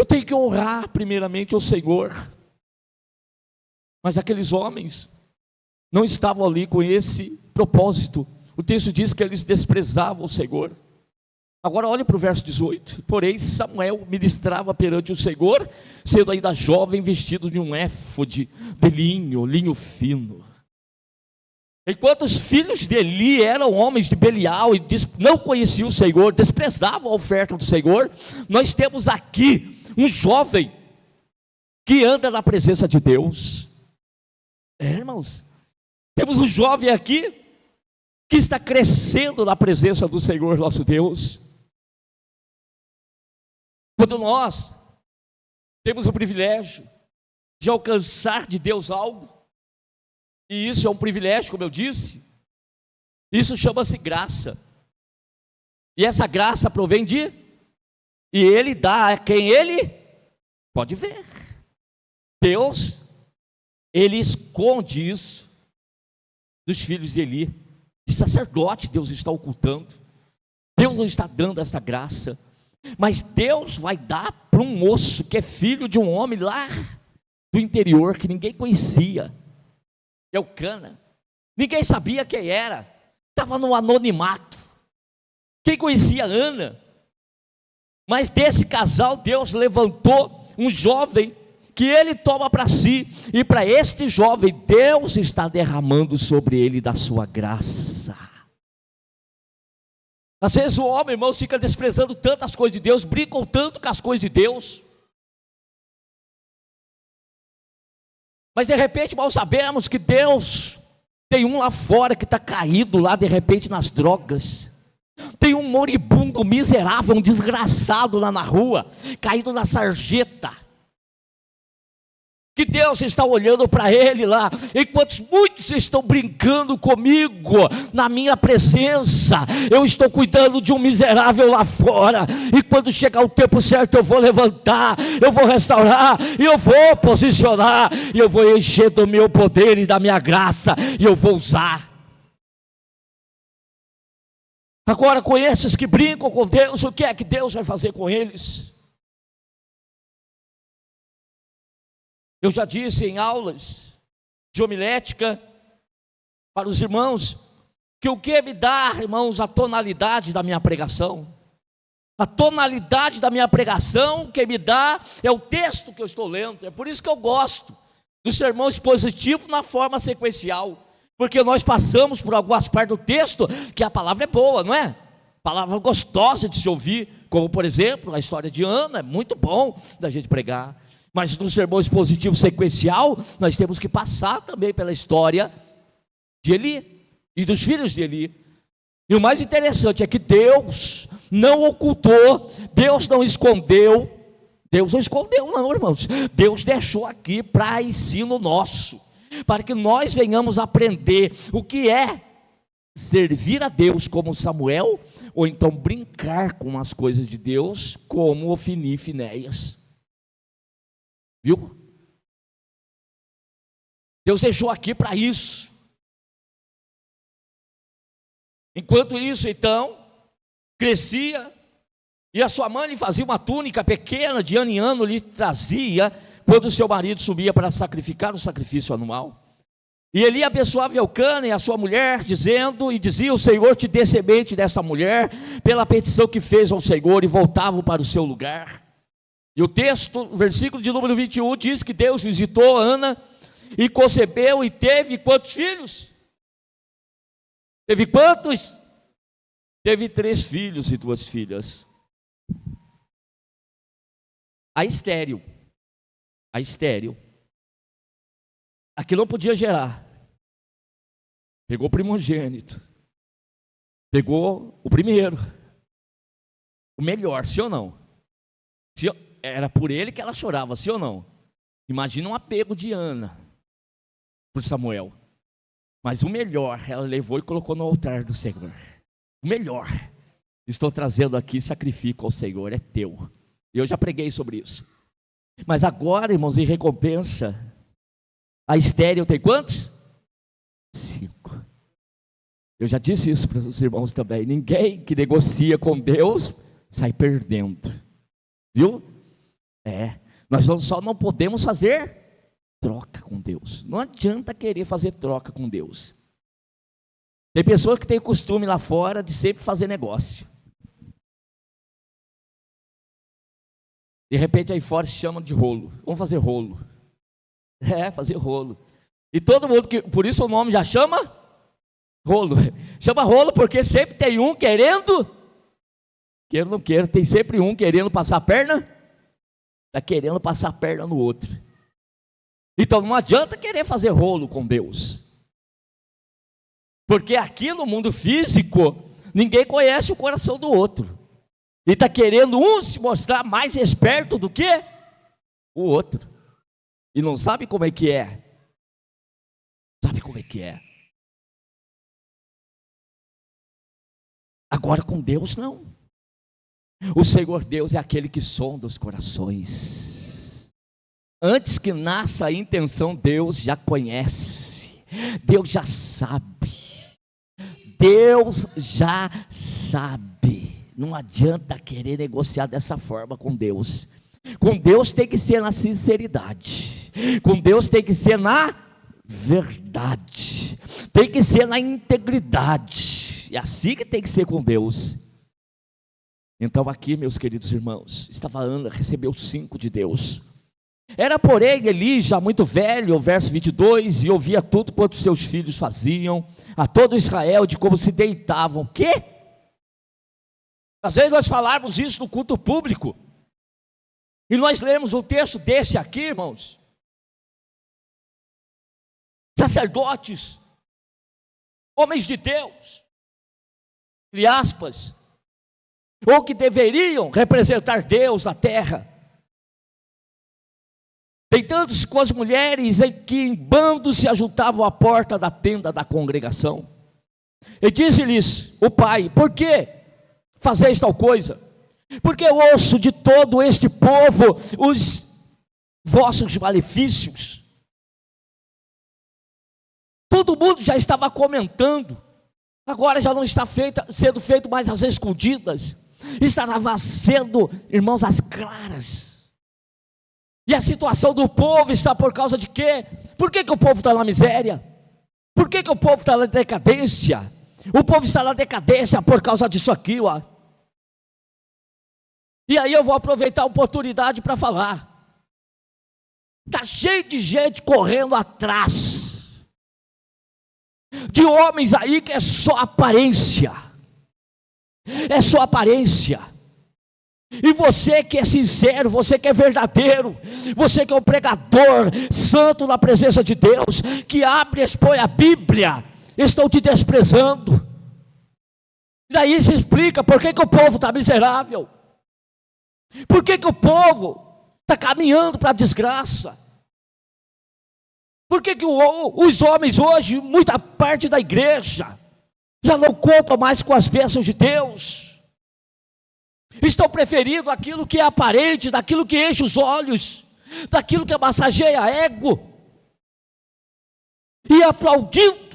Eu tenho que honrar primeiramente o Senhor. Mas aqueles homens não estavam ali com esse propósito. O texto diz que eles desprezavam o Senhor. Agora olhe para o verso 18. Porém Samuel ministrava perante o Senhor, sendo ainda jovem, vestido de um éfode de linho fino. Enquanto os filhos de Eli eram homens de Belial e não conheciam o Senhor, desprezavam a oferta do Senhor, nós temos aqui um jovem que anda na presença de Deus. Irmãos, temos um jovem aqui que está crescendo na presença do Senhor nosso Deus. Quando nós temos o privilégio de alcançar de Deus algo, e isso é um privilégio, como eu disse, isso chama-se graça. E essa graça provém de, e Ele dá a quem Ele pode ver. Deus, Ele esconde isso dos filhos de Eli. De sacerdote Deus está ocultando. Deus não está dando essa graça. Mas Deus vai dar para um moço que é filho de um homem lá do interior, que ninguém conhecia. Eucana. Ninguém sabia quem era. Estava no anonimato. Quem conhecia Ana? Mas desse casal Deus levantou um jovem que ele toma para si, e para este jovem Deus está derramando sobre ele da sua graça. Às vezes o homem, irmão, fica desprezando tanto as coisas de Deus, brincam tanto com as coisas de Deus, mas de repente nós sabemos que Deus tem um lá fora que está caído lá de repente nas drogas, tem um moribundo miserável, um desgraçado lá na rua, caído na sarjeta, que Deus está olhando para ele lá, enquanto muitos estão brincando comigo, na minha presença, eu estou cuidando de um miserável lá fora, e quando chegar o tempo certo eu vou levantar, eu vou restaurar, e eu vou posicionar, e eu vou encher do meu poder e da minha graça, e eu vou usar. Agora com esses que brincam com Deus, o que é que Deus vai fazer com eles? Eu já disse em aulas de homilética para os irmãos, que o que me dá, irmãos, a tonalidade da minha pregação, a tonalidade da minha pregação, que me dá é o texto que eu estou lendo. É por isso que eu gosto do sermão expositivo na forma sequencial, porque nós passamos por algumas partes do texto, que a palavra é boa, não é? Palavra gostosa de se ouvir, como por exemplo, a história de Ana, é muito bom da gente pregar. Mas no sermão expositivo sequencial, nós temos que passar também pela história de Eli e dos filhos de Eli. E o mais interessante é que Deus não ocultou, Deus não escondeu, não, irmãos. Deus deixou aqui para ensino nosso, para que nós venhamos aprender o que é servir a Deus como Samuel, ou então brincar com as coisas de Deus como Ofni e Finéias. Viu? Deus deixou aqui para isso. Enquanto isso, então, crescia, e a sua mãe lhe fazia uma túnica pequena, de ano em ano lhe trazia, quando o seu marido subia para sacrificar o sacrifício anual. E Eli abençoava Eucana e a sua mulher, dizendo, e dizia: o Senhor te dê semente desta mulher, pela petição que fez ao Senhor, e voltavam para o seu lugar. E o texto, o versículo de número 21, diz que Deus visitou Ana, e concebeu, e teve quantos filhos? Teve quantos? Teve 3 filhos e 2 filhas. A estéril, a que não podia gerar, pegou o primogênito, pegou o primeiro, o melhor, sim ou não? Era por ele que ela chorava, sim ou não? Imagina um apego de Ana por Samuel. Mas o melhor ela levou e colocou no altar do Senhor. O melhor, estou trazendo aqui, sacrifico ao Senhor, é teu. E eu já preguei sobre isso. Mas agora, irmãos, em recompensa, a estéril tem quantos? 5. Eu já disse isso para os irmãos também. Ninguém que negocia com Deus sai perdendo. Viu? Nós só não podemos fazer troca com Deus. Não adianta querer fazer troca com Deus. Tem pessoas que têm costume lá fora de sempre fazer negócio. De repente aí fora se chama de rolo. Vamos fazer rolo. Fazer rolo. E todo mundo por isso o nome já chama rolo. Chama rolo porque sempre tem um querendo, queira ou não queira, tem sempre um querendo passar a perna, está querendo passar a perna no outro. Então não adianta querer fazer rolo com Deus. Porque aqui no mundo físico, ninguém conhece o coração do outro. E está querendo um se mostrar mais esperto do que o outro. E não sabe como é que é. Sabe como é que é. Agora com Deus não. O Senhor Deus é aquele que sonda os corações. Antes que nasça a intenção, Deus já conhece. Deus já sabe. Deus já sabe. Não adianta querer negociar dessa forma com Deus. Com Deus tem que ser na sinceridade. Com Deus tem que ser na verdade. Tem que ser na integridade. É assim que tem que ser com Deus. Então aqui, meus queridos irmãos, estava Ana, recebeu 5 de Deus. Era porém Eli já muito velho, o verso 22, e ouvia tudo quanto seus filhos faziam, a todo Israel, de como se deitavam. O quê? Às vezes nós falarmos isso no culto público, e nós lemos um texto desse aqui, irmãos. Sacerdotes, homens de Deus, entre aspas, ou que deveriam representar Deus na terra, deitando-se com as mulheres em que em bandos se ajuntavam à porta da tenda da congregação. E disse-lhes o pai: por que fazeis tal coisa? Porque eu ouço de todo este povo os vossos malefícios. Todo mundo já estava comentando, agora já não está sendo feito mais às escondidas, estava sendo, irmãos, às claras. E a situação do povo está por causa de quê? Por que o povo está na miséria? Por que o povo está na decadência? O povo está na decadência por causa disso aqui, ó. E aí eu vou aproveitar a oportunidade para falar. Está cheio de gente correndo atrás de homens aí que é só aparência. É só aparência. E você que é sincero, você que é verdadeiro, você que é um pregador santo na presença de Deus, que abre e expõe a Bíblia, estão te desprezando. E daí se explica por que o povo está miserável, por que o povo está caminhando para a desgraça, por que os homens hoje, muita parte da igreja, já não contam mais com as bênçãos de Deus, estão preferindo aquilo que é aparente, daquilo que enche os olhos, daquilo que massageia ego, e aplaudindo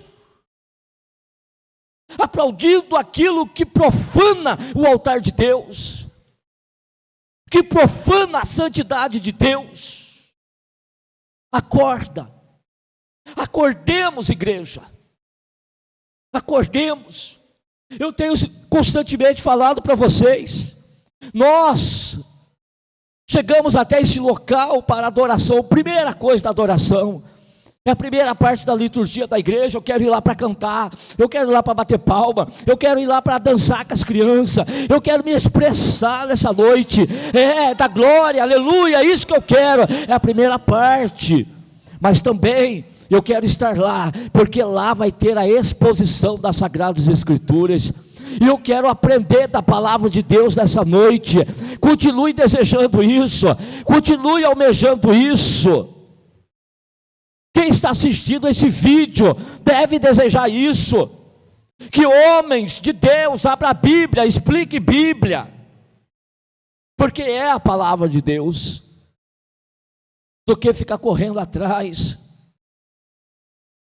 aquilo que profana o altar de Deus, que profana a santidade de Deus. Acorda, acordemos, igreja, acordemos. Eu tenho constantemente falado para vocês, nós chegamos até esse local para adoração. Primeira coisa da adoração é a primeira parte da liturgia da igreja. Eu quero ir lá para cantar, eu quero ir lá para bater palma, eu quero ir lá para dançar com as crianças, eu quero me expressar nessa noite, da glória, aleluia, isso que eu quero, é a primeira parte. Mas também eu quero estar lá, porque lá vai ter a exposição das Sagradas Escrituras, e eu quero aprender da palavra de Deus nessa noite. Continue desejando isso, continue almejando isso. Quem está assistindo esse vídeo deve desejar isso, que homens de Deus abram a Bíblia, explique Bíblia, porque é a palavra de Deus, do que ficar correndo atrás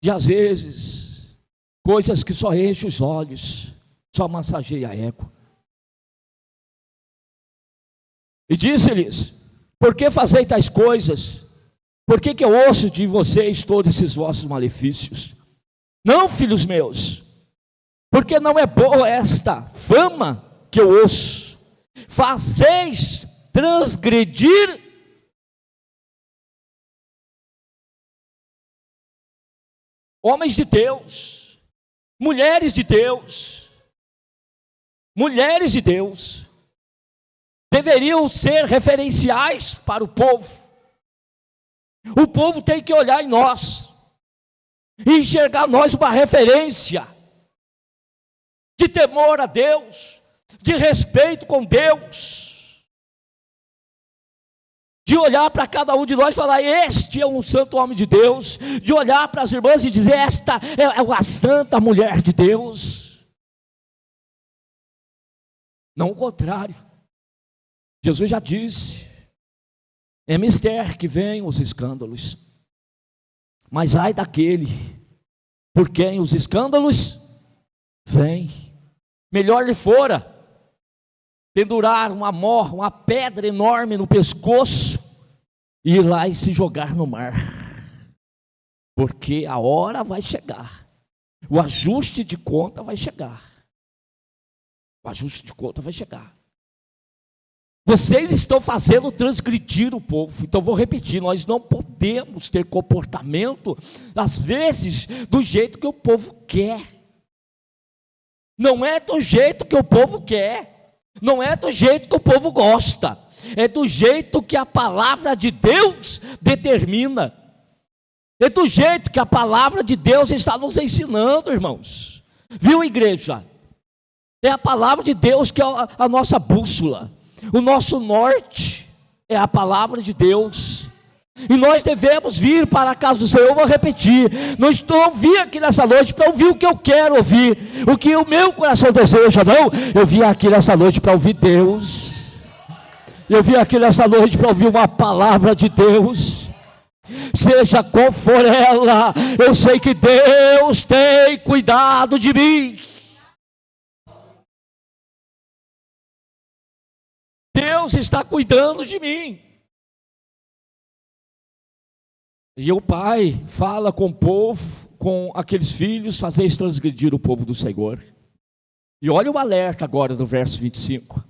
de, às vezes, coisas que só enchem os olhos, só massageia ego. E disse-lhes: Por que fazei tais coisas? Por que eu ouço de vocês todos esses vossos malefícios? Não, filhos meus, porque não é boa esta fama que eu ouço. Fazeis transgredir homens de Deus, mulheres de Deus, deveriam ser referenciais para o povo. O povo tem que olhar em nós e enxergar nós uma referência de temor a Deus, de respeito com Deus, de olhar para cada um de nós e falar: este é um santo homem de Deus, de olhar para as irmãs e dizer: esta é uma santa mulher de Deus. Não o contrário. Jesus já disse: é mister que vêm os escândalos, mas ai daquele por quem os escândalos vêm. Melhor lhe fora pendurar uma pedra enorme no pescoço e ir lá e se jogar no mar, porque a hora vai chegar, o ajuste de conta vai chegar. O ajuste de conta vai chegar. Vocês estão fazendo transgredir o povo. Então vou repetir: nós não podemos ter comportamento, às vezes, do jeito que o povo quer. Não é do jeito que o povo quer, não é do jeito que o povo gosta, é do jeito que a palavra de Deus determina, é do jeito que a palavra de Deus está nos ensinando, irmãos. Viu, igreja? É a palavra de Deus que é a nossa bússola. O nosso norte é a palavra de Deus, e nós devemos vir para a casa do Senhor. Eu vou repetir: não estou vindo aqui nessa noite para ouvir o que eu quero ouvir, o que o meu coração deseja, não. Eu vim aqui nessa noite para ouvir Deus, eu vim aqui nessa noite para ouvir uma palavra de Deus, seja qual for ela. Eu sei que Deus tem cuidado de mim. Deus está cuidando de mim. E o pai fala com o povo, com aqueles filhos: fazeis transgredir o povo do Senhor. E olha o alerta agora do verso 25.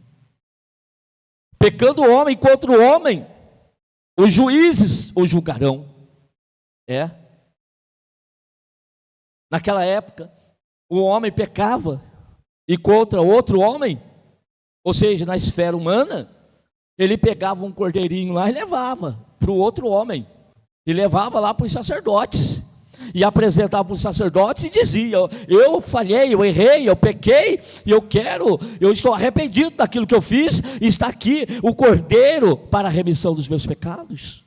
Pecando o homem contra o homem, os juízes o julgarão. Naquela época, o homem pecava, e contra outro homem, ou seja, na esfera humana, ele pegava um cordeirinho lá e levava para o outro homem, e levava lá para os sacerdotes, e apresentava para os sacerdotes e dizia: eu falhei, eu errei, eu pequei, e eu estou arrependido daquilo que eu fiz, e está aqui o cordeiro para a remissão dos meus pecados.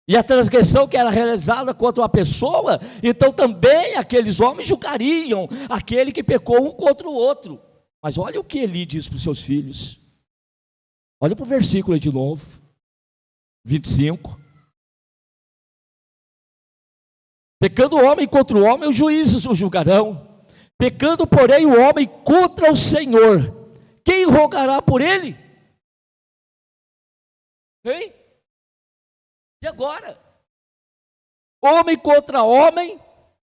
E a transgressão que era realizada contra uma pessoa, então também aqueles homens julgariam aquele que pecou um contra o outro. Mas olha o que Eli diz para os seus filhos. Olha para o versículo aí de novo, 25. Pecando o homem contra o homem, os juízes o julgarão. Pecando, porém, o homem contra o Senhor, quem rogará por ele? Hein? E agora? Homem contra homem,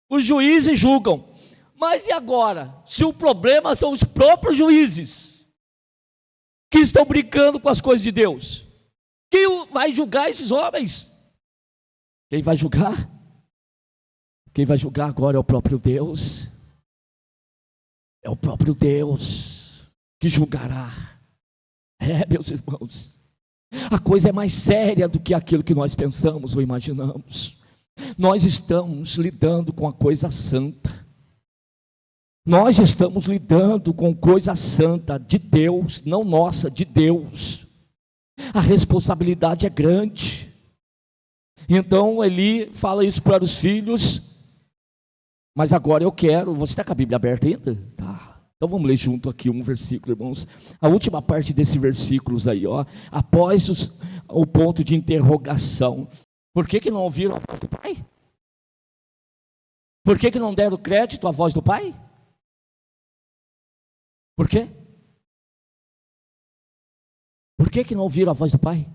os juízes julgam. Mas e agora? Se o problema são os próprios juízes que estão brincando com as coisas de Deus, quem vai julgar esses homens? Quem vai julgar? Quem vai julgar agora é o próprio Deus. É o próprio Deus que julgará. Meus irmãos, a coisa é mais séria do que aquilo que nós pensamos ou imaginamos. Nós estamos lidando com a coisa santa. Nós estamos lidando com coisa santa de Deus, não nossa, de Deus. A responsabilidade é grande. Então Eli fala isso para os filhos. Mas agora eu quero, você está com a Bíblia aberta ainda? Tá. Então vamos ler junto aqui um versículo, irmãos. A última parte desses versículos aí, após o ponto de interrogação. Por que não ouviram a voz do pai? Por que não deram crédito à voz do pai? Por quê? Por que não ouviram a voz do Pai?